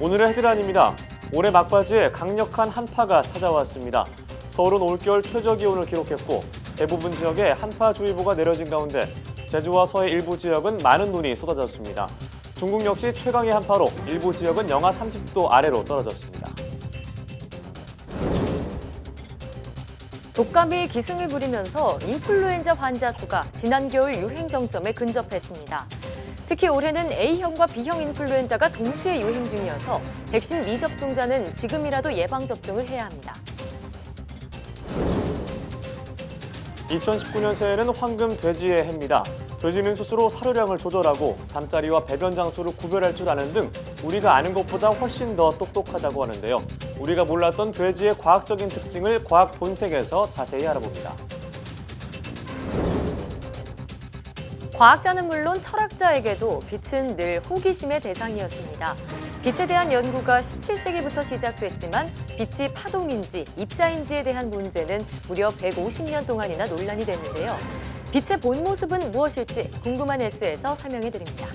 오늘의 헤드라인입니다. 올해 막바지에 강력한 한파가 찾아왔습니다. 서울은 올겨울 최저기온을 기록했고 대부분 지역에 한파주의보가 내려진 가운데 제주와 서해 일부 지역은 많은 눈이 쏟아졌습니다. 중국 역시 최강의 한파로 일부 지역은 영하 30도 아래로 떨어졌습니다. 독감이 기승을 부리면서 인플루엔자 환자 수가 지난 겨울 유행 정점에 근접했습니다. 특히 올해는 A형과 B형 인플루엔자가 동시에 유행 중이어서 백신 미접종자는 지금이라도 예방접종을 해야 합니다. 2019년 새해는 황금 돼지의 해입니다. 돼지는 스스로 사료량을 조절하고 잠자리와 배변 장소를 구별할 줄 아는 등 우리가 아는 것보다 훨씬 더 똑똑하다고 하는데요. 우리가 몰랐던 돼지의 과학적인 특징을 과학 본색에서 자세히 알아봅니다. 과학자는 물론 철학자에게도 빛은 늘 호기심의 대상이었습니다. 빛에 대한 연구가 17세기부터 시작됐지만 빛이 파동인지 입자인지에 대한 문제는 무려 150년 동안이나 논란이 됐는데요. 빛의 본 모습은 무엇일지 궁금한 S에서 설명해드립니다.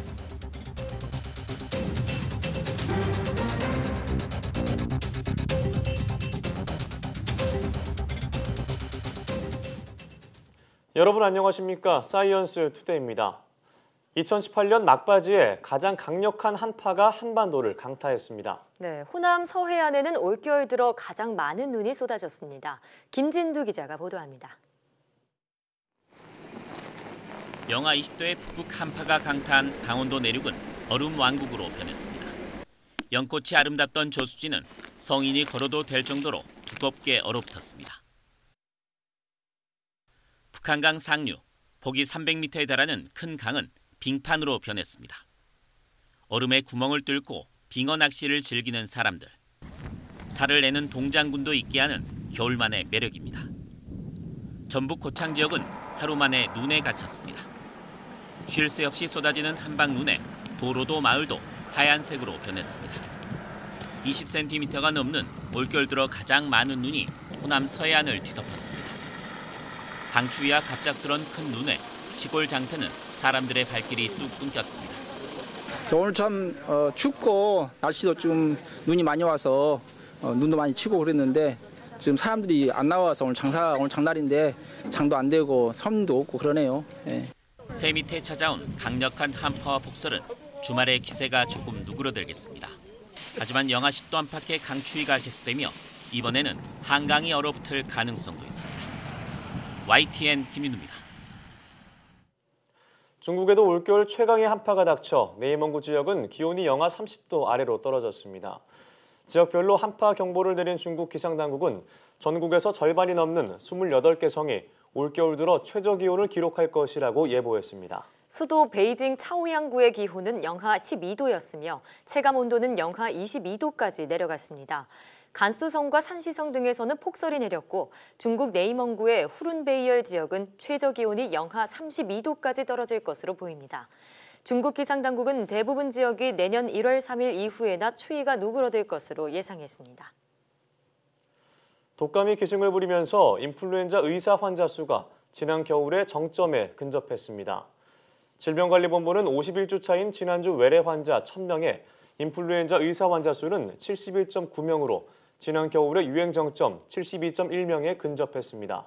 여러분 안녕하십니까? 사이언스 투데이입니다. 2018년 막바지에 가장 강력한 한파가 한반도를 강타했습니다. 네, 호남 서해안에는 올겨울 들어 가장 많은 눈이 쏟아졌습니다. 김진두 기자가 보도합니다. 영하 20도의 북극 한파가 강타한 강원도 내륙은 얼음 왕국으로 변했습니다. 연꽃이 아름답던 저수지는 성인이 걸어도 될 정도로 두껍게 얼어붙었습니다. 북한강 상류, 폭이 300m에 달하는 큰 강은 빙판으로 변했습니다. 얼음에 구멍을 뚫고 빙어 낚시를 즐기는 사람들. 살을 내는 동장군도 있게 하는 겨울만의 매력입니다. 전북 고창 지역은 하루 만에 눈에 갇혔습니다. 쉴 새 없이 쏟아지는 한방 눈에 도로도 마을도 하얀색으로 변했습니다. 20cm가 넘는 올겨울 들어 가장 많은 눈이 호남 서해안을 뒤덮었습니다. 강추위와 갑작스런 큰 눈에 시골 장터는 사람들의 발길이 뚝 끊겼습니다. 오늘 참 춥고 날씨도 좀 눈이 많이 와서 눈도 많이 치고 그랬는데 지금 사람들이 안 나와서 오늘 장날인데 장도 안 되고 섬도 없고 그러네요. 예. 새 밑에 찾아온 강력한 한파와 폭설은 주말의 기세가 조금 누그러들겠습니다. 하지만 영하 10도 안팎의 강추위가 계속되며 이번에는 한강이 얼어붙을 가능성도 있습니다. YTN 김인우입니다. 중국에도 올겨울 최강의 한파가 닥쳐 내이먼구 지역은 기온이 영하 30도 아래로 떨어졌습니다. 지역별로 한파 경보를 내린 중국 기상당국은 전국에서 절반이 넘는 28개 성이 올겨울 들어 최저기온을 기록할 것이라고 예보했습니다. 수도 베이징 차오양구의 기온은 영하 12도였으며 체감온도는 영하 22도까지 내려갔습니다. 간수성과 산시성 등에서는 폭설이 내렸고 중국 내이먼구의 후룬베이얼 지역은 최저기온이 영하 32도까지 떨어질 것으로 보입니다. 중국 기상당국은 대부분 지역이 내년 1월 3일 이후에나 추위가 누그러들 것으로 예상했습니다. 독감이 기승을 부리면서 인플루엔자 의사 환자 수가 지난 겨울에 정점에 근접했습니다. 질병관리본부는 51주 차인 지난주 외래 환자 1000명에 인플루엔자 의사 환자 수는 71.9명으로 지난 겨울의 유행 정점 72.1명에 근접했습니다.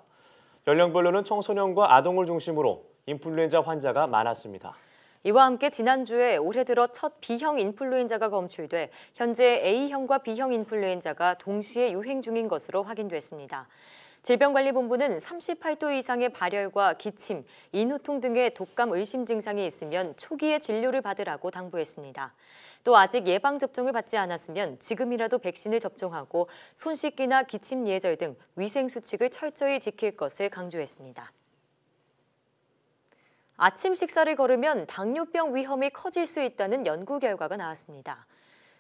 연령별로는 청소년과 아동을 중심으로 인플루엔자 환자가 많았습니다. 이와 함께 지난주에 올해 들어 첫 B형 인플루엔자가 검출돼 현재 A형과 B형 인플루엔자가 동시에 유행 중인 것으로 확인됐습니다. 질병관리본부는 38도 이상의 발열과 기침, 인후통 등의 독감 의심 증상이 있으면 초기에 진료를 받으라고 당부했습니다. 또 아직 예방접종을 받지 않았으면 지금이라도 백신을 접종하고 손 씻기나 기침 예절 등 위생수칙을 철저히 지킬 것을 강조했습니다. 아침 식사를 거르면 당뇨병 위험이 커질 수 있다는 연구 결과가 나왔습니다.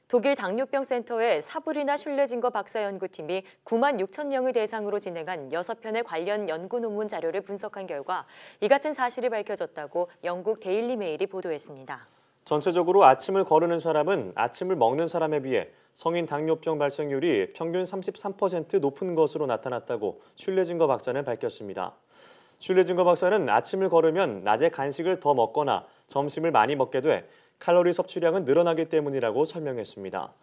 독일 당뇨병 센터의 사브리나 슐레징거 박사 연구팀이 9만 6천 명을 대상으로 진행한 6편의 관련 연구 논문 자료를 분석한 결과 이 같은 사실이 밝혀졌다고 영국 데일리 메일이 보도했습니다. 전체적으로 아침을 거르는 사람은 아침을 먹는 사람에 비해 성인 당뇨병 발생률이 평균 33% 높은 것으로 나타났다고 슐레징거 박사는 밝혔습니다. 슐레징거 박사는 아침을 거르면 낮에 간식을 더 먹거나 점심을 많이 먹게 돼 칼로리 섭취량은 늘어나기 때문이라고 설명했습니다.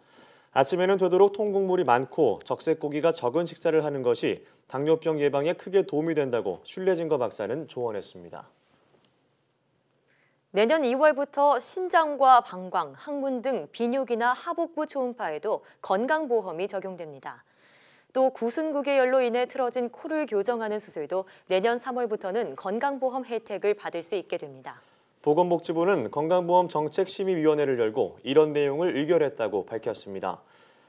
아침에는 되도록 통곡물이 많고 적색고기가 적은 식사를 하는 것이 당뇨병 예방에 크게 도움이 된다고 슐레징거 박사는 조언했습니다. 내년 2월부터 신장과 방광, 항문 등 비뇨기나 하복부 초음파에도 건강보험이 적용됩니다. 또 구순구개열로 인해 틀어진 코를 교정하는 수술도 내년 3월부터는 건강보험 혜택을 받을 수 있게 됩니다. 보건복지부는 건강보험 정책심의위원회를 열고 이런 내용을 의결했다고 밝혔습니다.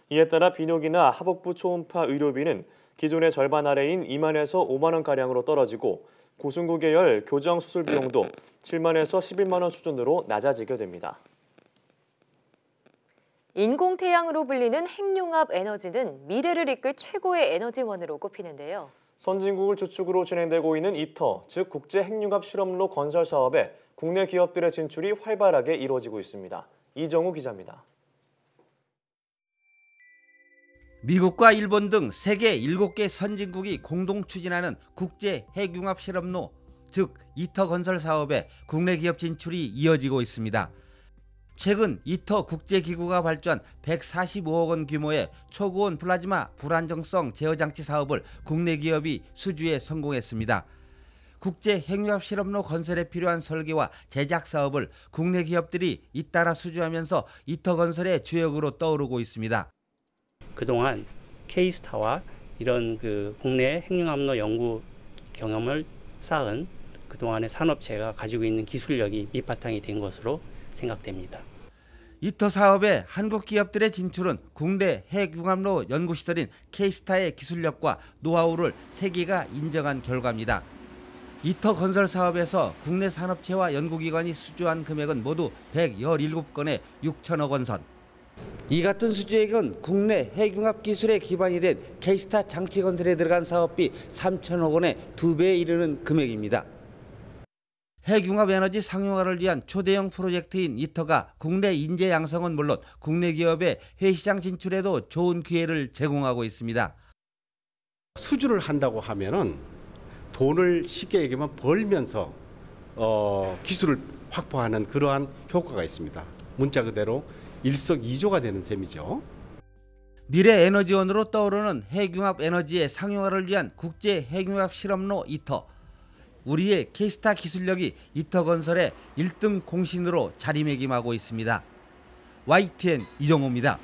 이에 따라 비뇨기나 하복부 초음파 의료비는 기존의 절반 아래인 2만에서 5만 원가량으로 떨어지고 구순구개열 교정 수술 비용도 7만에서 11만 원 수준으로 낮아지게 됩니다. 인공태양으로 불리는 핵융합 에너지는 미래를 이끌 최고의 에너지원으로 꼽히는데요. 선진국을 주축으로 진행되고 있는 이터, 즉 국제 핵융합 실험로 건설 사업에 국내 기업들의 진출이 활발하게 이루어지고 있습니다. 이정우 기자입니다. 미국과 일본 등 세계 7개 선진국이 공동 추진하는 국제 핵융합 실험로, 즉 이터 건설 사업에 국내 기업 진출이 이어지고 있습니다. 최근 이터 국제기구가 발주한 145억 원 규모의 초고온 플라즈마 불안정성 제어장치 사업을 국내 기업이 수주에 성공했습니다. 국제 핵융합 실험로 건설에 필요한 설계와 제작 사업을 국내 기업들이 잇따라 수주하면서 이터 건설의 주역으로 떠오르고 있습니다. 그동안 K스타와 이런 국내 핵융합로 연구 경험을 쌓은 그동안의 산업체가 가지고 있는 기술력이 밑바탕이 된 것으로 생각됩니다. 이터 사업에 한국 기업들의 진출은 국내 핵융합로 연구시설인 K스타의 기술력과 노하우를 세계가 인정한 결과입니다. 이터 건설 사업에서 국내 산업체와 연구기관이 수주한 금액은 모두 117건에 6천억 원 선. 이 같은 수주액은 국내 핵융합 기술에 기반이 된 K스타 장치 건설에 들어간 사업비 3천억 원의 2배에 이르는 금액입니다. 핵융합 에너지 상용화를 위한 초대형 프로젝트인 이터가 국내 인재 양성은 물론 국내 기업의 해시장 진출에도 좋은 기회를 제공하고 있습니다. 수주를 한다고 하면은 돈을 쉽게 얘기하면 벌면서 기술을 확보하는 그러한 효과가 있습니다. 문자 그대로 일석이조가 되는 셈이죠. 미래 에너지원으로 떠오르는 핵융합 에너지의 상용화를 위한 국제 핵융합 실험로 이터. 우리의 K스타 기술력이 이터 건설의 1등 공신으로 자리매김하고 있습니다. YTN 이정호입니다.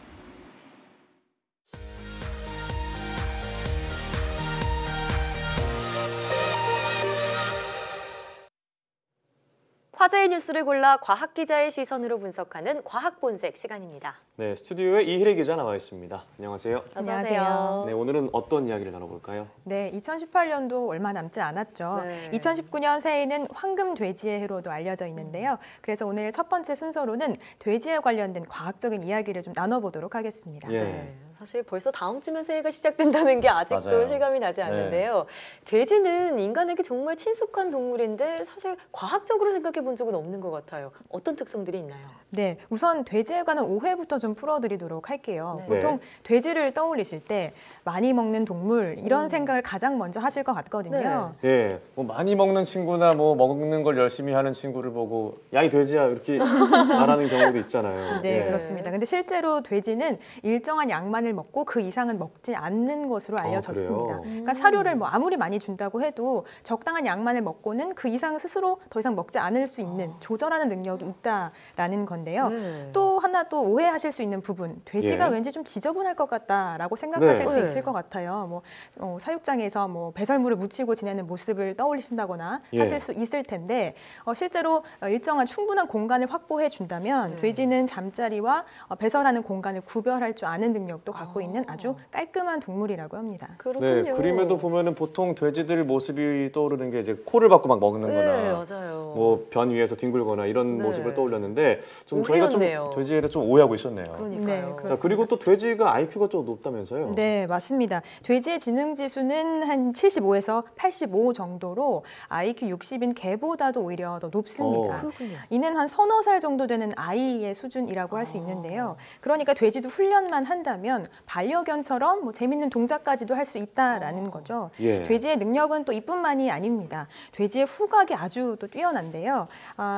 화제의 뉴스를 골라 과학 기자의 시선으로 분석하는 과학 본색 시간입니다. 네, 스튜디오에 이희래 기자 나와 있습니다. 안녕하세요. 안녕하세요. 네, 오늘은 어떤 이야기를 나눠볼까요? 네, 2018년도 얼마 남지 않았죠. 네. 2019년 새해에는 황금 돼지의 해로도 알려져 있는데요. 그래서 오늘 첫 번째 순서로는 돼지에 관련된 과학적인 이야기를 좀 나눠보도록 하겠습니다. 예. 네, 사실 벌써 다음 주면 새해가 시작된다는 게 아직도 맞아요. 실감이 나지 않는데요. 돼지는 인간에게 정말 친숙한 동물인데 사실 과학적으로 생각해 본 적은 없는 것 같아요. 어떤 특성들이 있나요? 네, 우선 돼지에 관한 오해부터 좀 풀어드리도록 할게요. 네. 보통 돼지를 떠올리실 때 많이 먹는 동물 이런 생각을 가장 먼저 하실 것 같거든요. 예, 뭐 많이 먹는 친구나 뭐 먹는 걸 열심히 하는 친구를 보고 야, 이 돼지야 이렇게 말하는 경우도 있잖아요. 네, 예. 그렇습니다. 근데 실제로 돼지는 일정한 양만을 먹고 그 이상은 먹지 않는 것으로 알려졌습니다. 그래요? 그러니까 사료를 뭐 아무리 많이 준다고 해도 적당한 양만을 먹고는 그 이상 스스로 더 이상 먹지 않을 수 있는 조절하는 능력이 있다라는 건데요. 네. 또 하나 또 오해하실 수 있는 부분, 돼지가 예. 왠지 좀 지저분할 것 같다라고 생각하실 네. 수 네. 있을 것 같아요. 뭐 사육장에서 뭐 배설물을 묻히고 지내는 모습을 떠올리신다거나 예. 하실 수 있을 텐데 실제로 일정한 충분한 공간을 확보해 준다면 네. 돼지는 잠자리와 배설하는 공간을 구별할 줄 아는 능력도 갖고 있는 아주 깔끔한 동물이라고 합니다. 그렇군요. 네, 그림에도 보면은 보통 돼지들 모습이 떠오르는 게 이제 코를 박고 막 먹는 네, 거나 맞아요. 뭐 변 위에서 뒹굴거나 이런 네. 모습을 떠올렸는데 좀 저희가 좀 오해였네요. 돼지에 대해 좀 오해하고 있었네요. 그러니까요. 네, 자, 그렇습니다. 그리고 또 돼지가 IQ가 좀 높다면서요? 네, 맞습니다. 돼지의 지능 지수는 한 75에서 85 정도로 IQ 60인 개보다도 오히려 더 높습니다. 그렇군요. 이는 한 서너 살 정도 되는 아이의 수준이라고 할 수 있는데요. 그러니까 돼지도 훈련만 한다면 반려견처럼 뭐 재밌는 동작까지도 할 수 있다라는 거죠. 예. 돼지의 능력은 또 이뿐만이 아닙니다. 돼지의 후각이 아주 또 뛰어난데요.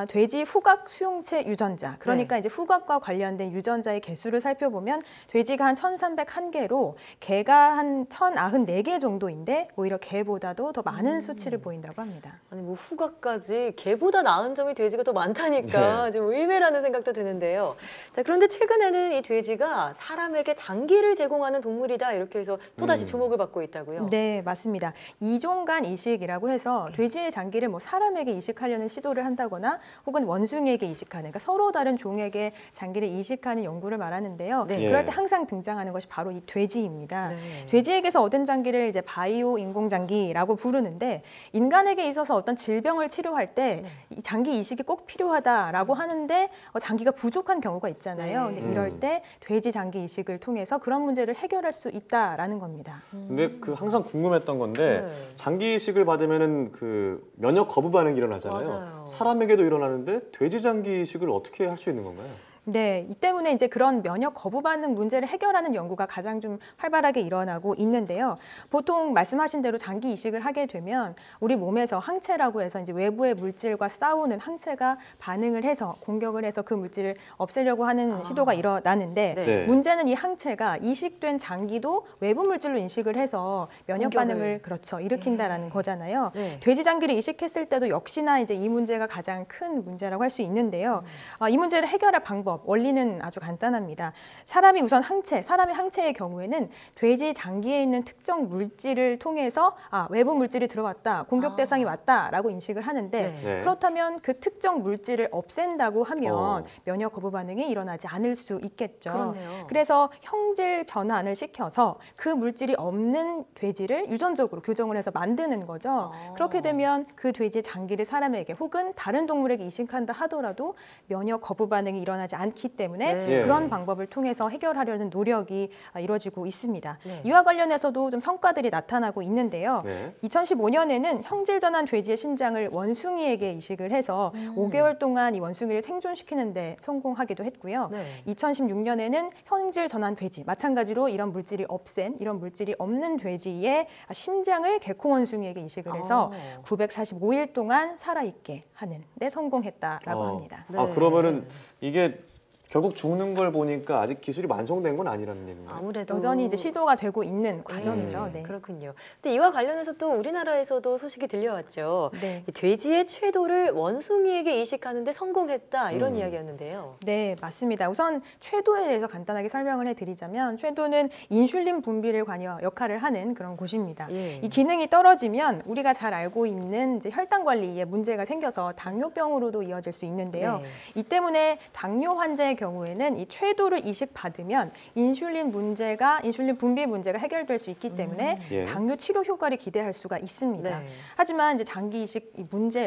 돼지 후각 수용체 유전자, 그러니까 이제 후각과 돼지와 관련된 유전자의 개수를 살펴보면 돼지가 한 1,301개로 개가 한 1,094개 정도인데 오히려 개보다도 더 많은 수치를 보인다고 합니다. 아니 뭐 후각까지 개보다 나은 점이 돼지가 더 많다니까 좀 의외라는 생각도 드는데요. 자, 그런데 최근에는 이 돼지가 사람에게 장기를 제공하는 동물이다 이렇게 해서 또다시 주목을 받고 있다고요? 네, 맞습니다. 이종간 이식이라고 해서 돼지의 장기를 뭐 사람에게 이식하려는 시도를 한다거나 혹은 원숭이에게 이식하는, 그러니까 서로 다른 종에게 장기를 이식하는 연구를 말하는데요. 네. 그럴 때 항상 등장하는 것이 바로 이 돼지입니다. 네. 돼지에게서 얻은 장기를 이제 바이오 인공장기라고 부르는데 인간에게 있어서 어떤 질병을 치료할 때 이 장기 이식이 꼭 필요하다라고 하는데 장기가 부족한 경우가 있잖아요. 네. 근데 이럴 때 돼지 장기 이식을 통해서 그런 문제를 해결할 수 있다라는 겁니다. 근데 그 항상 궁금했던 건데 네. 장기 이식을 받으면은 그 면역 거부 반응이 일어나잖아요. 맞아요. 사람에게도 일어나는데 돼지 장기 이식을 어떻게 할 수 있는 건가요? 네, 이 때문에 이제 그런 면역 거부 반응 문제를 해결하는 연구가 가장 좀 활발하게 일어나고 있는데요. 보통 말씀하신 대로 장기 이식을 하게 되면 우리 몸에서 항체라고 해서 이제 외부의 물질과 싸우는 항체가 반응을 해서 공격을 해서 그 물질을 없애려고 하는 시도가 일어나는데 네. 문제는 이 항체가 이식된 장기도 외부 물질로 인식을 해서 면역 공격을. 반응을 그렇죠 일으킨다라는 거잖아요. 네. 돼지 장기를 이식했을 때도 역시나 이제 이 문제가 가장 큰 문제라고 할 수 있는데요. 이 문제를 해결할 방법 원리는 아주 간단합니다. 사람이 우선 사람의 항체의 경우에는 돼지 장기에 있는 특정 물질을 통해서 외부 물질이 들어왔다, 공격 대상이 왔다라고 인식을 하는데 네. 그렇다면 그 특정 물질을 없앤다고 하면 면역 거부 반응이 일어나지 않을 수 있겠죠. 그렇네요. 그래서 형질 변환을 시켜서 그 물질이 없는 돼지를 유전적으로 교정을 해서 만드는 거죠. 그렇게 되면 그 돼지 장기를 사람에게 혹은 다른 동물에게 이식한다 하더라도 면역 거부 반응이 일어나지 않기 때문에 네. 그런 방법을 통해서 해결하려는 노력이 이루어지고 있습니다. 네. 이와 관련해서도 좀 성과들이 나타나고 있는데요. 네. 2015년에는 형질 전환 돼지의 신장을 원숭이에게 이식을 해서 5개월 동안 이 원숭이를 생존시키는 데 성공하기도 했고요. 네. 2016년에는 형질 전환 돼지, 마찬가지로 이런 물질이 없는 돼지의 심장을 개코 원숭이에게 이식을 해서 945일 동안 살아있게 하는 데 성공했다라고 합니다. 네. 그러면은 이게 결국 죽는 걸 보니까 아직 기술이 완성된 건 아니라는 얘기인가요? 아무래도 여전히 이제 시도가 되고 있는 과정이죠. 네. 그렇군요. 근데 이와 관련해서 또 우리나라에서도 소식이 들려왔죠. 네. 이 돼지의 쇠도를 원숭이에게 이식하는데 성공했다 이런 이야기였는데요. 네, 맞습니다. 우선 쇠도에 대해서 간단하게 설명을 해드리자면 쇠도는 인슐린 분비를 역할을 하는 그런 곳입니다. 예. 이 기능이 떨어지면 우리가 잘 알고 있는 이제 혈당 관리에 문제가 생겨서 당뇨병으로도 이어질 수 있는데요. 네. 이 때문에 당뇨 환자의 경우에는 이 쇠도를 이식받으면 인슐린 분비 문제가 해결될 수 있기 때문에 예. 당뇨 치료 효과를 기대할 수가 있습니다. 네. 하지만 이제 장기 이식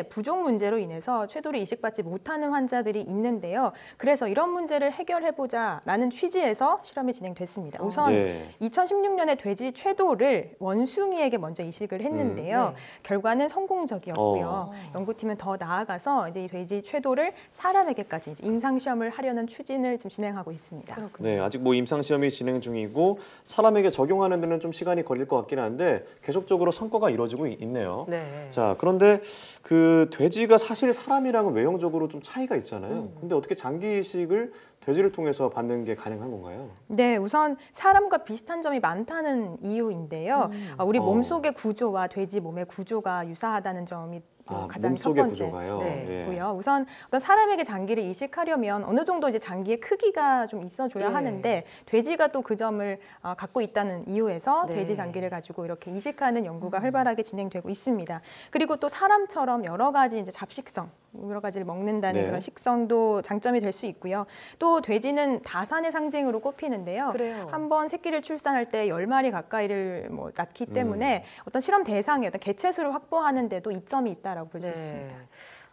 부족 문제로 인해서 쇠도를 이식받지 못하는 환자들이 있는데요. 그래서 이런 문제를 해결해보자라는 취지에서 실험이 진행됐습니다. 우선 예. 2016년에 돼지 쇠도를 원숭이에게 먼저 이식을 했는데요. 네. 결과는 성공적이었고요. 연구팀은 더 나아가서 이제 이 돼지 쇠도를 사람에게까지 이제 임상 시험을 하려는 추진을 지금 진행하고 있습니다. 네, 아직 뭐 임상 시험이 진행 중이고 사람에게 적용하는 데는 좀 시간이 걸릴 것 같긴 한데 계속적으로 성과가 이루어지고 있네요. 네. 자, 그런데 그 돼지가 사실 사람이랑은 외형적으로 좀 차이가 있잖아요. 근데 어떻게 장기 이식을 돼지를 통해서 받는 게 가능한 건가요? 네, 우선 사람과 비슷한 점이 많다는 이유인데요. 우리 몸속의 구조와 돼지 몸의 구조가 유사하다는 점이 가장 첫 몸속의 번째 구조가요? 네. 있고요. 우선 어떤 사람에게 장기를 이식하려면 어느 정도 이제 장기의 크기가 좀 있어줘야 네. 하는데 돼지가 또 그 점을 갖고 있다는 이유에서 네. 돼지 장기를 가지고 이렇게 이식하는 연구가 활발하게 진행되고 있습니다. 그리고 또 사람처럼 여러 가지 이제 잡식성, 여러 가지를 먹는다는 네. 그런 식성도 장점이 될 수 있고요. 또 돼지는 다산의 상징으로 꼽히는데요. 그래요. 한번 새끼를 출산할 때 10마리 가까이를 낳기 때문에 어떤 실험 대상의 어떤 개체수를 확보하는 데도 이점이 있다라고 볼 수 있습니다.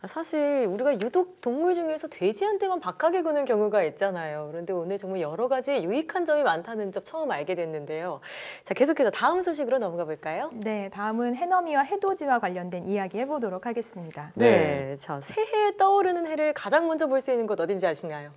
사실 우리가 유독 동물 중에서 돼지한테만 박하게 구는 경우가 있잖아요. 그런데 오늘 정말 여러 가지 유익한 점이 많다는 점 처음 알게 됐는데요. 자, 계속해서 다음 소식으로 넘어가 볼까요? 네, 다음은 해넘이와 해돋이와 관련된 이야기 해보도록 하겠습니다. 네. 자, 새해에 떠오르는 해를 가장 먼저 볼 수 있는 곳 어딘지 아시나요?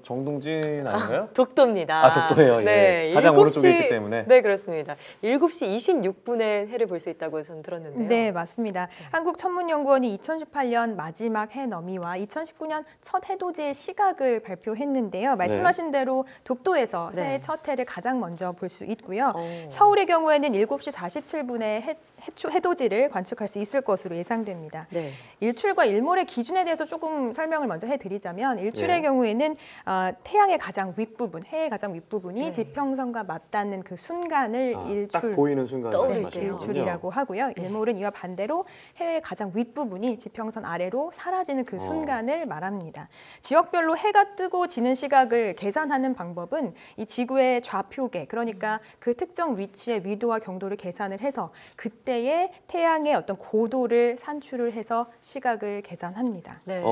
정동진 아닌가요? 독도입니다. 아, 독도예요. 네, 예. 가장 7시 오른쪽에 있기 때문에. 네, 그렇습니다. 7시 26분에 해를 볼 수 있다고 저는 들었는데요. 네, 맞습니다. 한국천문연구원이 2018년 마지막 해 너미와 2019년 첫 해돋이의 시각을 발표했는데요. 말씀하신 대로 독도에서 네. 새해 첫 해를 가장 먼저 볼 수 있고요. 오. 서울의 경우에는 7시 47분에 해돋이를 관측할 수 있을 것으로 예상됩니다. 네. 일출과 일몰의 기준에 대해서 조금 설명을 먼저 해드리자면 일출의 네. 경우에는 태양의 가장 윗부분, 해의 가장 윗부분이 네. 지평선과 맞닿는 그 순간을 딱 일출 보이는 순간을 떠오를 말씀하시는 때요. 거군요. 일출이라고 하고요. 일몰은 이와 반대로 해의 가장 윗부분이 지평선 아래로 사라지는 그 순간을 말합니다. 지역별로 해가 뜨고 지는 시각을 계산하는 방법은 이 지구의 좌표계, 그러니까 그 특정 위치의 위도와 경도를 계산을 해서 그때의 태양의 어떤 고도를 산출을 해서 시각을 계산합니다. 네.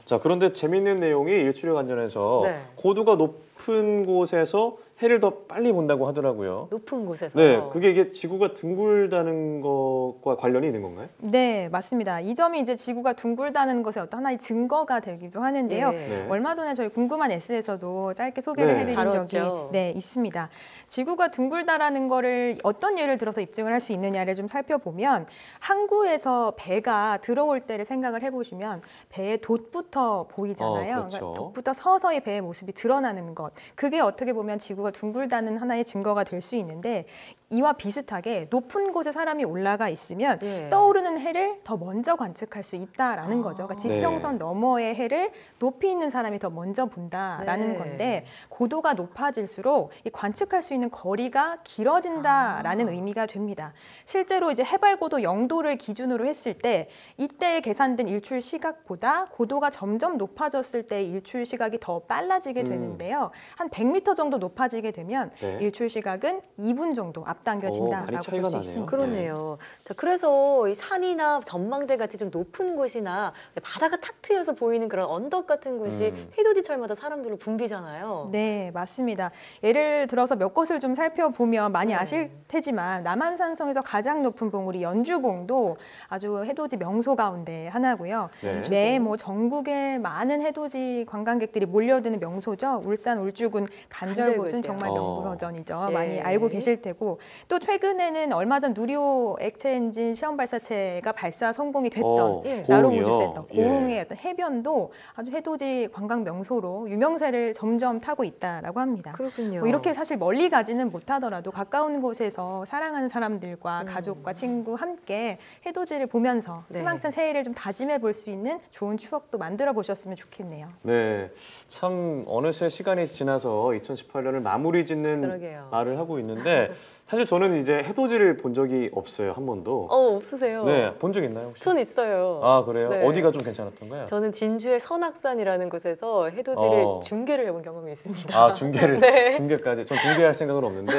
자, 그런데 재밌는 내용이 일출에 관련해서 네. 고도가 높은 곳에서 해를 더 빨리 본다고 하더라고요. 높은 곳에서. 네, 그게 이게 지구가 둥글다는 것과 관련이 있는 건가요? 네, 맞습니다. 이 점이 이제 지구가 둥글다는 것의 어떤 하나의 증거가 되기도 하는데요. 네. 얼마 전에 저희 궁금한 S에서도 짧게 소개를 네. 해드린 적이 다뤘죠. 있습니다. 지구가 둥글다라는 거를 어떤 예를 들어서 입증을 할 수 있느냐를 좀 살펴보면 항구에서 배가 들어올 때를 생각을 해보시면 배의 돛부터 보이잖아요. 그렇죠. 그러니까 돛부터 서서히 배의 모습이 드러나는 것. 그게 어떻게 보면 지구가 둥글다는 하나의 증거가 될 수 있는데 이와 비슷하게 높은 곳에 사람이 올라가 있으면 네. 떠오르는 해를 더 먼저 관측할 수 있다라는 거죠. 그러니까 지평선 너머의 해를 높이 있는 사람이 더 먼저 본다라는 네. 건데 고도가 높아질수록 이 관측할 수 있는 거리가 길어진다라는 의미가 됩니다. 실제로 이제 해발고도 0도를 기준으로 했을 때 이때에 계산된 일출 시각보다 고도가 점점 높아졌을 때 일출 시각이 더 빨라지게 되는데요. 한 100m 정도 높아지게 되면 네. 일출 시각은 2분 정도 앞당겨진다라고 많이 차이가 볼 수 나네요. 있습니다. 그러네요. 자, 그래서 이 산이나 전망대 같이 좀 높은 곳이나 바다가 탁 트여서 보이는 그런 언덕 같은 곳이 해돋이철마다 사람들로 붐비잖아요. 네, 맞습니다. 예를 들어서 몇 것을 좀 살펴보면 많이 아실 테지만 남한산성에서 가장 높은 봉우리 연주봉도 아주 해돋이 명소 가운데 하나고요. 네. 매해 뭐 전국에 많은 해돋이 관광객들이 몰려드는 명소죠. 울산 울주군 간절곶은 간절곶이요. 정말 명불허전이죠. 예. 많이 알고 계실 테고 또 최근에는 얼마 전 누리호 액체 엔진 시험 발사체가 발사 성공이 됐던 예. 나로 고흥이요. 우주센터 예. 고흥의 어떤 해변도 아주 해돋이 관광 명소로 유명세를 점점 타고 있다라고 합니다. 그렇군요. 뭐 이렇게 사실 멀리 가지는 못하더라도 가까운 곳에서 사랑하는 사람들과 가족과 친구 함께 해돋이를 보면서 네. 희망찬 새해를 좀 다짐해 볼 수 있는 좋은 추억도 만들어 보셨으면 좋겠네요. 네, 참 어느새 시간이 지나서 2018년을 마무리 짓는 그러게요. 말을 하고 있는데 사실 저는 이제 해돋이를 본 적이 없어요, 한 번도. 없으세요? 네, 본 적 있나요 혹시? 전 있어요. 아, 그래요? 네. 어디가 좀 괜찮았던가요? 저는 진주의 선악산이라는 곳에서 해돋이를 중계를 해본 경험이 있습니다. 아, 중계를 네. 중계까지. 전 중계할 생각은 없는데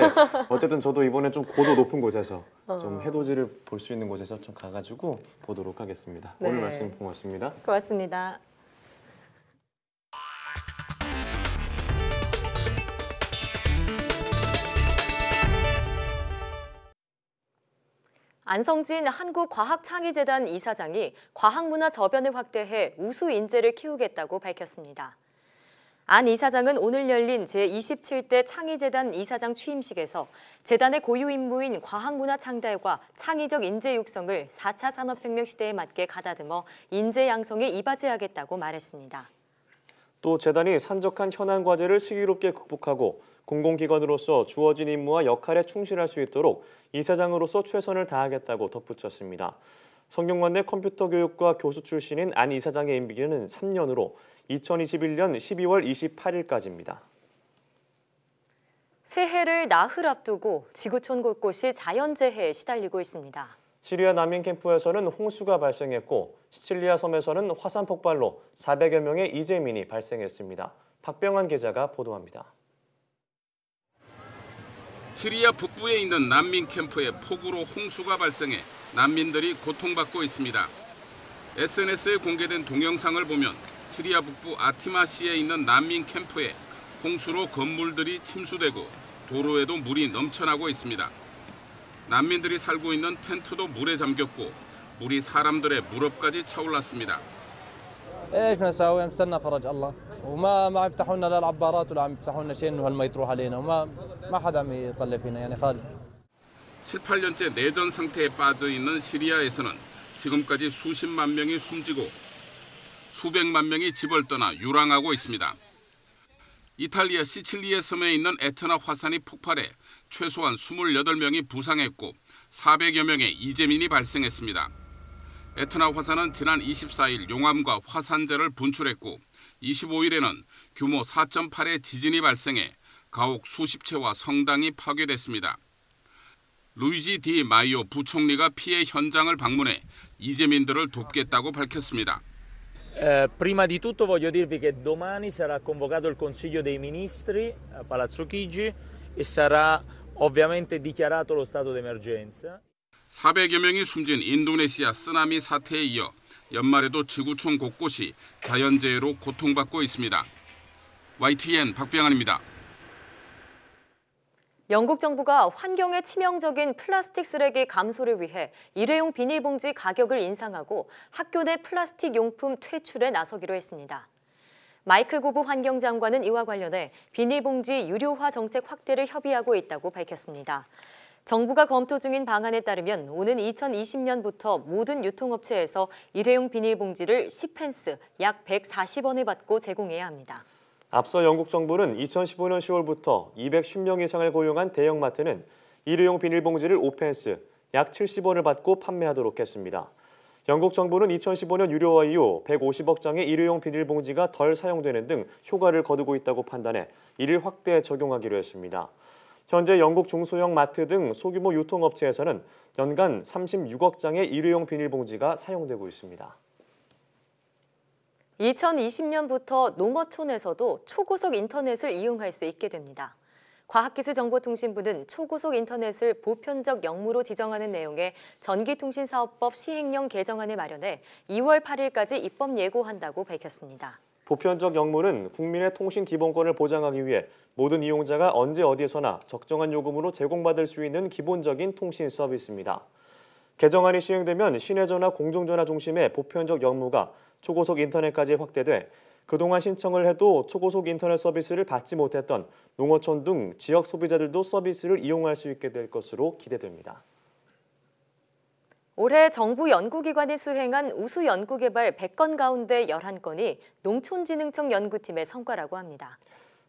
어쨌든 저도 이번에 좀 고도 높은 곳에서 좀 해돋이를 볼 수 있는 곳에서 좀 가가지고 보도록 하겠습니다. 네. 오늘 말씀 고맙습니다. 고맙습니다. 안성진 한국과학창의재단 이사장이 과학문화 저변을 확대해 우수 인재를 키우겠다고 밝혔습니다. 안 이사장은 오늘 열린 제27대 창의재단 이사장 취임식에서 재단의 고유 임무인 과학문화 창달과 창의적 인재 육성을 4차 산업혁명 시대에 맞게 가다듬어 인재 양성에 이바지하겠다고 말했습니다. 또 재단이 산적한 현안 과제를 슬기롭게 극복하고 공공기관으로서 주어진 임무와 역할에 충실할 수 있도록 이사장으로서 최선을 다하겠다고 덧붙였습니다. 성균관대 컴퓨터교육과 교수 출신인 안 이사장의 임기는 3년으로 2021년 12월 28일까지입니다. 새해를 나흘 앞두고 지구촌 곳곳이 자연재해에 시달리고 있습니다. 시리아 난민 캠프에서는 홍수가 발생했고 시칠리아 섬에서는 화산 폭발로 400여 명의 이재민이 발생했습니다. 박병환 기자가 보도합니다. 시리아 북부에 있는 난민 캠프에 폭우로 홍수가 발생해 난민들이 고통받고 있습니다. SNS에 공개된 동영상을 보면 시리아 북부 아티마시에 있는 난민 캠프에 홍수로 건물들이 침수되고 도로에도 물이 넘쳐나고 있습니다. 난민들이 살고 있는 텐트도 물에 잠겼고 물이 사람들의 무릎까지 차올랐습니다. ايش بنسوي؟ نستنى فرج الله وما يفتحوا لنا لا العبارات ولا عم يفتحوا لنا شيء انه هالمي تروح علينا وما حدا عم يطلع فينا يعني خالص. 7, 8년째 내전 상태에 빠져 있는 시리아에서는 지금까지 수십만 명이 숨지고 수백만 명이 집을 떠나 유랑하고 있습니다. 이탈리아 시칠리에 섬에 있는 에트나 화산이 폭발해 최소한 28명이 부상했고 400여 명의 이재민이 발생했습니다. 에트나 화산은 지난 24일 용암과 화산재를 분출했고 25일에는 규모 4.8의 지진이 발생해 가옥 수십 채와 성당이 파괴됐습니다. 루이지 디 마이오 부총리가 피해 현장을 방문해 이재민들을 돕겠다고 밝혔습니다. Prima di tutto voglio dirvi che domani sarà convocato il Consiglio dei Ministri a Palazzo Chigi e sarà ovviamente dichiarato lo stato d'emergenza. 400여 명이 숨진 인도네시아 쓰나미 사태에 이어 연말에도 지구촌 곳곳이 자연재해로 고통받고 있습니다. YTN 박병환입니다. 영국 정부가 환경에 치명적인 플라스틱 쓰레기 감소를 위해 일회용 비닐봉지 가격을 인상하고 학교 내 플라스틱 용품 퇴출에 나서기로 했습니다. 마이클 고브 환경장관은 이와 관련해 비닐봉지 유료화 정책 확대를 협의하고 있다고 밝혔습니다. 정부가 검토 중인 방안에 따르면 오는 2020년부터 모든 유통업체에서 일회용 비닐봉지를 10펜스, 약 140원을 받고 제공해야 합니다. 앞서 영국 정부는 2015년 10월부터 210명 이상을 고용한 대형마트는 일회용 비닐봉지를 5펜스, 약 70원을 받고 판매하도록 했습니다. 영국 정부는 2015년 유료화 이후 150억 장의 일회용 비닐봉지가 덜 사용되는 등 효과를 거두고 있다고 판단해 이를 확대 적용하기로 했습니다. 현재 영국 중소형 마트 등 소규모 유통업체에서는 연간 36억 장의 일회용 비닐봉지가 사용되고 있습니다. 2020년부터 농어촌에서도 초고속 인터넷을 이용할 수 있게 됩니다. 과학기술정보통신부는 초고속 인터넷을 보편적 역무로 지정하는 내용의 전기통신사업법 시행령 개정안을 마련해 2월 8일까지 입법 예고한다고 밝혔습니다. 보편적 역무는 국민의 통신 기본권을 보장하기 위해 모든 이용자가 언제 어디에서나 적정한 요금으로 제공받을 수 있는 기본적인 통신 서비스입니다. 개정안이 시행되면 시내전화, 공중전화 중심의 보편적 역무가 초고속 인터넷까지 확대돼 그동안 신청을 해도 초고속 인터넷 서비스를 받지 못했던 농어촌 등 지역 소비자들도 서비스를 이용할 수 있게 될 것으로 기대됩니다. 올해 정부 연구기관이 수행한 우수 연구개발 100건 가운데 11건이 농촌진흥청 연구팀의 성과라고 합니다.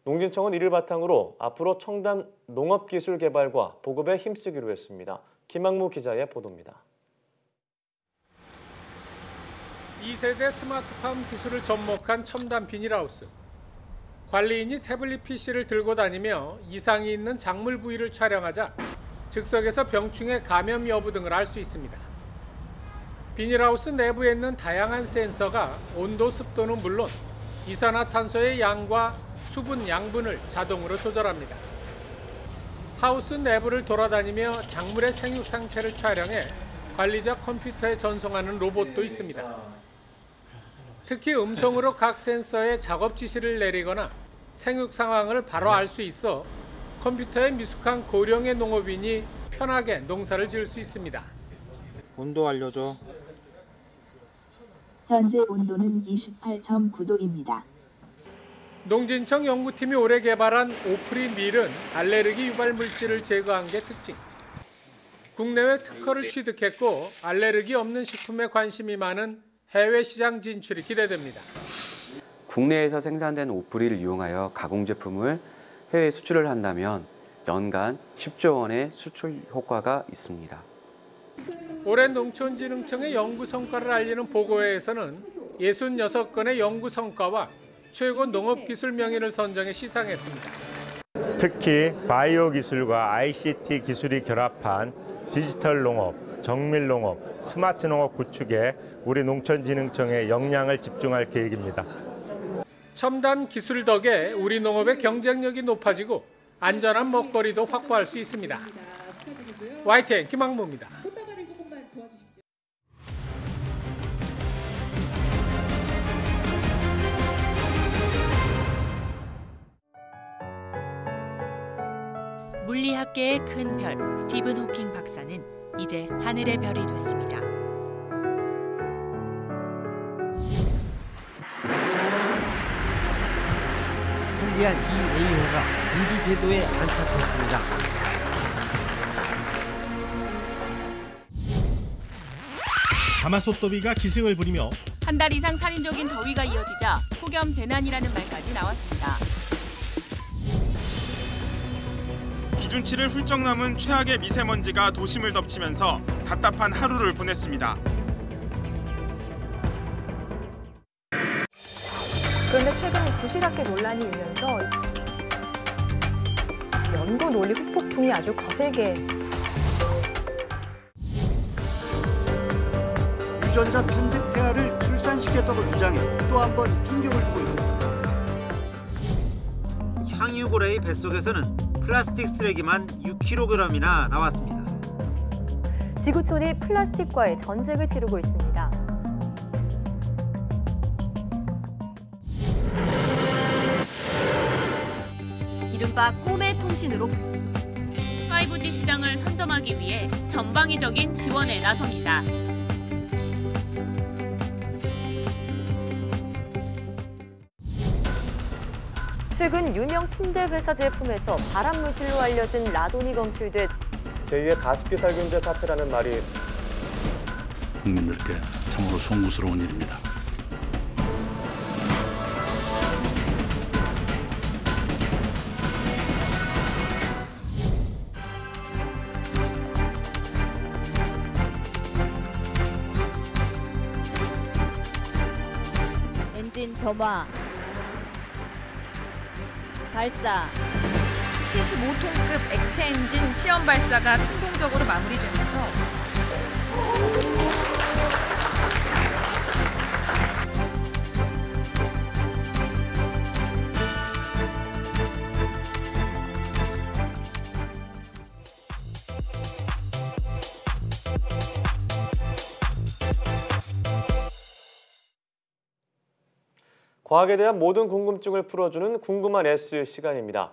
농진청은 이를 바탕으로 앞으로 첨단 농업기술 개발과 보급에 힘쓰기로 했습니다. 김학무 기자의 보도입니다. 2세대 스마트팜 기술을 접목한 첨단 비닐하우스. 관리인이 태블릿 PC를 들고 다니며 이상이 있는 작물 부위를 촬영하자 즉석에서 병충해 감염 여부 등을 알 수 있습니다. 비닐하우스 내부에 있는 다양한 센서가 온도, 습도는 물론 이산화탄소의 양과 수분 양분을 자동으로 조절합니다. 하우스 내부를 돌아다니며 작물의 생육 상태를 촬영해 관리자 컴퓨터에 전송하는 로봇도 있습니다. 특히 음성으로 각 센서에 작업 지시를 내리거나 생육 상황을 바로 알 수 있어 컴퓨터에 미숙한 고령의 농업인이 편하게 농사를 지을 수 있습니다. 온도 알려줘. 현재 온도는 28.9도입니다. 농진청 연구팀이 올해 개발한 오프리 밀은 알레르기 유발 물질을 제거한 게 특징. 국내외 특허를 취득했고 알레르기 없는 식품에 관심이 많은 해외 시장 진출이 기대됩니다. 국내에서 생산된 오프리를 이용하여 가공 제품을 해외 수출을 한다면 연간 10조 원의 수출 효과가 있습니다. 올해 농촌진흥청의 연구 성과를 알리는 보고회에서는 66건의 연구 성과와 최고 농업기술 명인을 선정해 시상했습니다. 특히 바이오 기술과 ICT 기술이 결합한 디지털 농업, 정밀 농업, 스마트 농업 구축에 우리 농촌진흥청의 역량을 집중할 계획입니다. 첨단 기술 덕에 우리 농업의 경쟁력이 높아지고 안전한 먹거리도 확보할 수 있습니다. YTN 김학무입니다. 물리학계의 큰 별 스티븐 호킹 박사는 이제 하늘의 별이 됐습니다. 편리한 이 A호가 인기 궤도에 안착했습니다. 가마솥더비가 기승을 부리며 한 달 이상 살인적인 더위가 이어지자 폭염 재난이라는 말까지 나왔습니다. 기준치를 훌쩍 넘은 최악의 미세먼지가 도심을 덮치면서 답답한 하루를 보냈습니다. 그런데 최근 부실학계 논란이 일면서 연구 논리 후폭풍이 아주 거세게 유전자 편집 태아를 출산시켰다고 주장해 또 한 번 충격을 주고 있습니다. 향유고래의 뱃속에서는 플라스틱 쓰레기만 6kg이나 나왔습니다. 지구촌이 플라스틱과의 전쟁을 치르고 있습니다. 이른바 꿈의 통신으로 5G 시장을 선점하기 위해 전방위적인 지원에 나섭니다. 최근 유명 침대 회사 제품에서 발암물질로 알려진 라돈이 검출돼 제2의 가습기 살균제 사태라는 말이 국민들께 참으로 송구스러운 일입니다. 엔진 점화 발사 75톤급 액체 엔진 시험 발사가 성공적으로 마무리되면서 과학에 대한 모든 궁금증을 풀어주는 궁금한 S 시간입니다.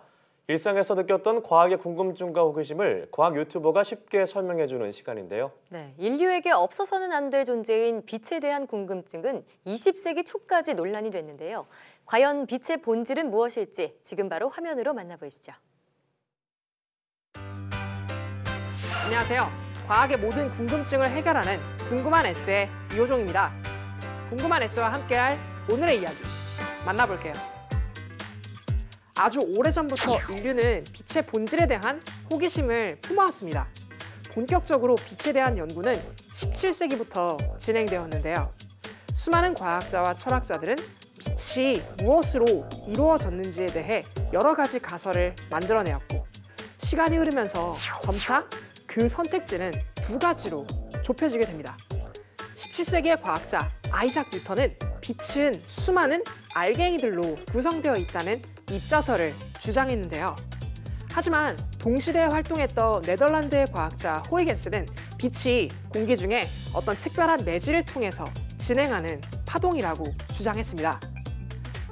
일상에서 느꼈던 과학의 궁금증과 호기심을 과학 유튜버가 쉽게 설명해주는 시간인데요. 네, 인류에게 없어서는 안 될 존재인 빛에 대한 궁금증은 20세기 초까지 논란이 됐는데요. 과연 빛의 본질은 무엇일지 지금 바로 화면으로 만나보시죠. 안녕하세요. 과학의 모든 궁금증을 해결하는 궁금한 S의 이호종입니다. 궁금한 S와 함께할 오늘의 이야기 만나볼게요. 아주 오래전부터 인류는 빛의 본질에 대한 호기심을 품어왔습니다. 본격적으로 빛에 대한 연구는 17세기부터 진행되었는데요. 수많은 과학자와 철학자들은 빛이 무엇으로 이루어졌는지에 대해 여러 가지 가설을 만들어내었고, 시간이 흐르면서 점차 그 선택지는 두 가지로 좁혀지게 됩니다. 17세기의 과학자 아이작 뉴턴은 빛은 수많은 알갱이들로 구성되어 있다는 입자설을 주장했는데요. 하지만 동시대에 활동했던 네덜란드의 과학자 호이겐스는 빛이 공기 중에 어떤 특별한 매질을 통해서 진행하는 파동이라고 주장했습니다.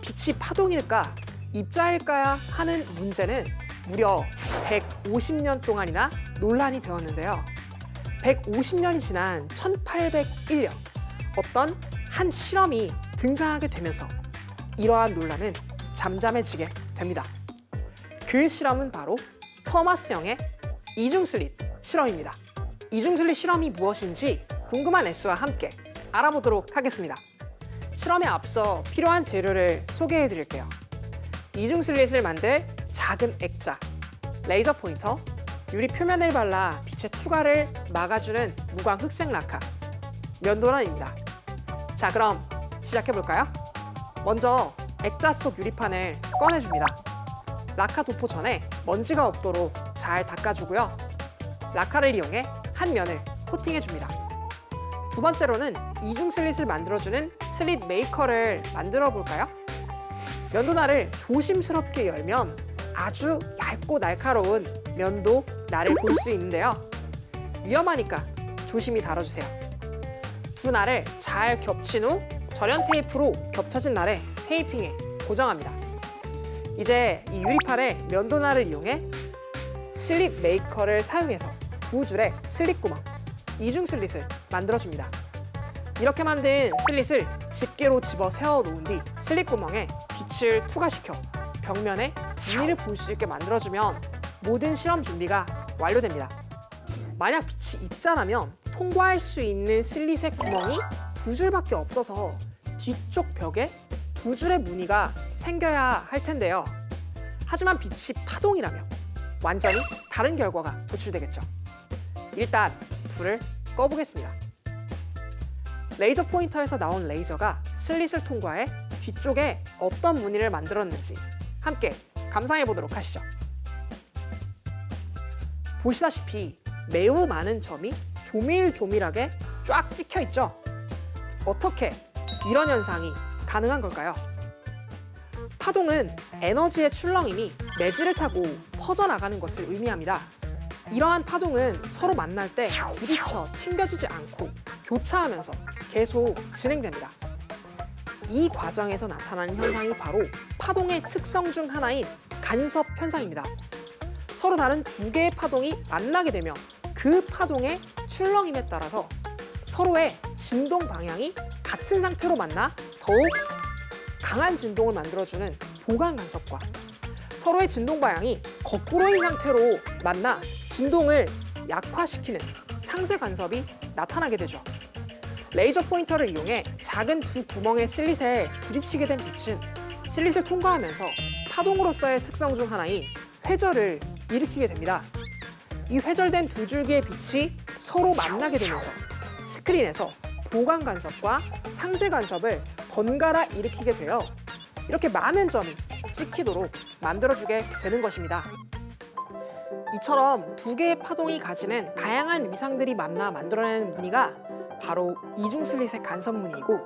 빛이 파동일까, 입자일까 하는 문제는 무려 150년 동안이나 논란이 되었는데요. 150년이 지난 1801년 어떤 한 실험이 등장하게 되면서 이러한 논란은 잠잠해지게 됩니다. 그 실험은 바로 토마스 영의 이중슬립 실험입니다. 이중슬립 실험이 무엇인지 궁금한 S와 함께 알아보도록 하겠습니다. 실험에 앞서 필요한 재료를 소개해 드릴게요. 이중슬릿을 만들 작은 액자, 레이저 포인터, 유리 표면을 발라 빛의 투과를 막아주는 무광 흑색 라카, 면도날입니다. 자, 그럼 시작해볼까요? 먼저 액자 속 유리판을 꺼내줍니다. 라카 도포 전에 먼지가 없도록 잘 닦아주고요. 라카를 이용해 한 면을 코팅해줍니다. 두 번째로는 이중 슬릿을 만들어주는 슬릿 메이커를 만들어 볼까요? 면도날을 조심스럽게 열면 아주 얇고 날카로운 면도 날을 볼 수 있는데요. 위험하니까 조심히 다뤄주세요. 두 날을 잘 겹친 후 절연 테이프로 겹쳐진 날에 테이핑에 고정합니다. 이제 이 유리판에 면도날을 이용해 슬립 메이커를 사용해서 두 줄의 슬릿 구멍, 이중 슬릿을 만들어줍니다. 이렇게 만든 슬릿을 집게로 집어 세워 놓은 뒤 슬릿 구멍에 빛을 투과시켜 벽면에 무늬를 볼 수 있게 만들어주면 모든 실험 준비가 완료됩니다. 만약 빛이 입자라면 통과할 수 있는 슬릿의 구멍이 2줄밖에 없어서 뒤쪽 벽에 2줄의 무늬가 생겨야 할 텐데요. 하지만 빛이 파동이라면 완전히 다른 결과가 도출되겠죠. 일단 불을 꺼보겠습니다. 레이저 포인터에서 나온 레이저가 슬릿을 통과해 뒤쪽에 어떤 무늬를 만들었는지 함께 감상해 보도록 하시죠. 보시다시피 매우 많은 점이 조밀조밀하게 쫙 찍혀 있죠. 어떻게 이런 현상이 가능한 걸까요? 파동은 에너지의 출렁임이 매질을 타고 퍼져나가는 것을 의미합니다. 이러한 파동은 서로 만날 때 부딪혀 튕겨지지 않고 교차하면서 계속 진행됩니다. 이 과정에서 나타나는 현상이 바로 파동의 특성 중 하나인 간섭 현상입니다. 서로 다른 2개의 파동이 만나게 되면 그 파동의 출렁임에 따라서 서로의 진동 방향이 같은 상태로 만나 더욱 강한 진동을 만들어주는 보강 간섭과 서로의 진동 방향이 거꾸로인 상태로 만나 진동을 약화시키는 상쇄 간섭이 나타나게 되죠. 레이저 포인터를 이용해 작은 2 구멍의 슬릿에 부딪히게 된 빛은 슬릿을 통과하면서 파동으로서의 특성 중 하나인 회절을 일으키게 됩니다. 이 회절된 2줄기의 빛이 서로 만나게 되면서 스크린에서 보강 간섭과 상쇄 간섭을 번갈아 일으키게 되어 이렇게 많은 점이 찍히도록 만들어주게 되는 것입니다. 이처럼 2개의 파동이 가지는 다양한 위상들이 만나 만들어내는 무늬가 바로 이중 슬릿의 간섭 무늬이고,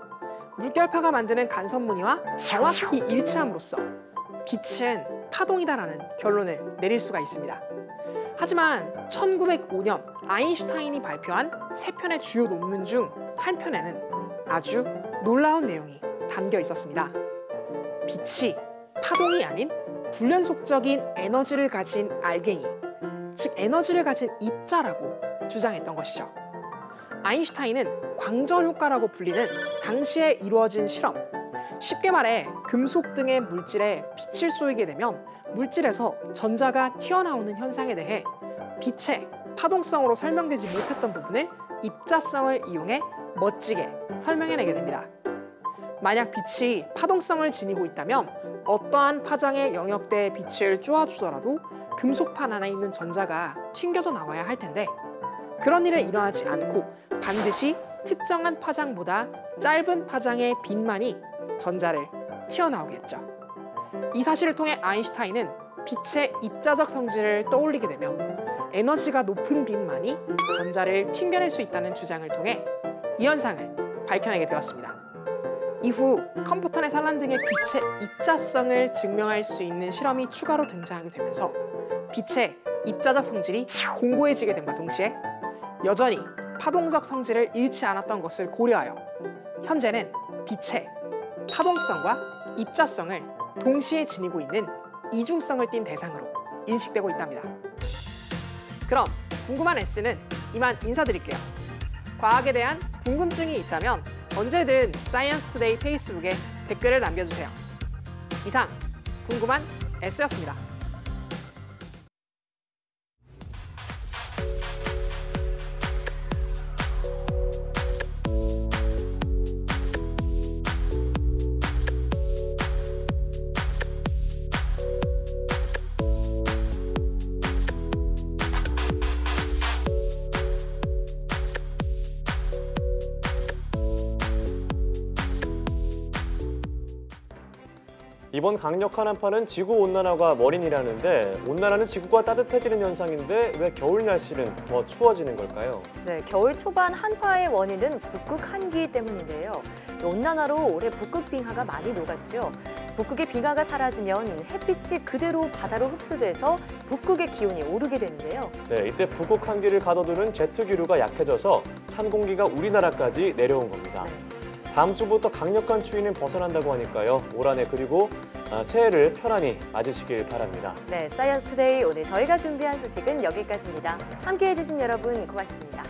물결파가 만드는 간섭 무늬와 정확히 일치함으로써 빛은 파동이다라는 결론을 내릴 수가 있습니다. 하지만 1905년 아인슈타인이 발표한 3편의 주요 논문 중 한 편에는 아주 놀라운 내용이 담겨 있었습니다. 빛이 파동이 아닌 불연속적인 에너지를 가진 알갱이, 즉 에너지를 가진 입자라고 주장했던 것이죠. 아인슈타인은 광절 효과라고 불리는 당시에 이루어진 실험, 쉽게 말해 금속 등의 물질에 빛을 쏘이게 되면 물질에서 전자가 튀어나오는 현상에 대해 빛의 파동성으로 설명되지 못했던 부분을 입자성을 이용해 멋지게 설명해내게 됩니다. 만약 빛이 파동성을 지니고 있다면 어떠한 파장의 영역대에 빛을 쏘아주더라도 금속판 안에 있는 전자가 튕겨져 나와야 할 텐데, 그런 일은 일어나지 않고 반드시 특정한 파장보다 짧은 파장의 빛만이 전자를 튀어나오겠죠. 이 사실을 통해 아인슈타인은 빛의 입자적 성질을 떠올리게 되며 에너지가 높은 빛만이 전자를 튕겨낼 수 있다는 주장을 통해 이 현상을 밝혀내게 되었습니다. 이후 컴포터나 산란 등의 빛의 입자성을 증명할 수 있는 실험이 추가로 등장하게 되면서 빛의 입자적 성질이 공고해지게 됨과 동시에 여전히 파동적 성질을 잃지 않았던 것을 고려하여 현재는 빛의 파동성과 입자성을 동시에 지니고 있는 이중성을 띤 대상으로 인식되고 있답니다. 그럼 궁금한 S는 이만 인사드릴게요. 과학에 대한 궁금증이 있다면 언제든 사이언스 투데이 페이스북에 댓글을 남겨주세요. 이상 궁금한 S였습니다. 이번 강력한 한파는 지구온난화가 원인이라는데, 온난화는 지구가 따뜻해지는 현상인데 왜 겨울 날씨는 더 추워지는 걸까요? 네, 겨울 초반 한파의 원인은 북극 한기 때문인데요. 온난화로 올해 북극 빙하가 많이 녹았죠. 북극의 빙하가 사라지면 햇빛이 그대로 바다로 흡수돼서 북극의 기온이 오르게 되는데요. 네, 이때 북극 한기를 가둬두는 제트 기류가 약해져서 찬 공기가 우리나라까지 내려온 겁니다. 다음 주부터 강력한 추위는 벗어난다고 하니까요. 올 한해 그리고 새해를 편안히 맞으시길 바랍니다. 네, 사이언스 투데이 오늘 저희가 준비한 소식은 여기까지입니다. 함께해 주신 여러분 고맙습니다.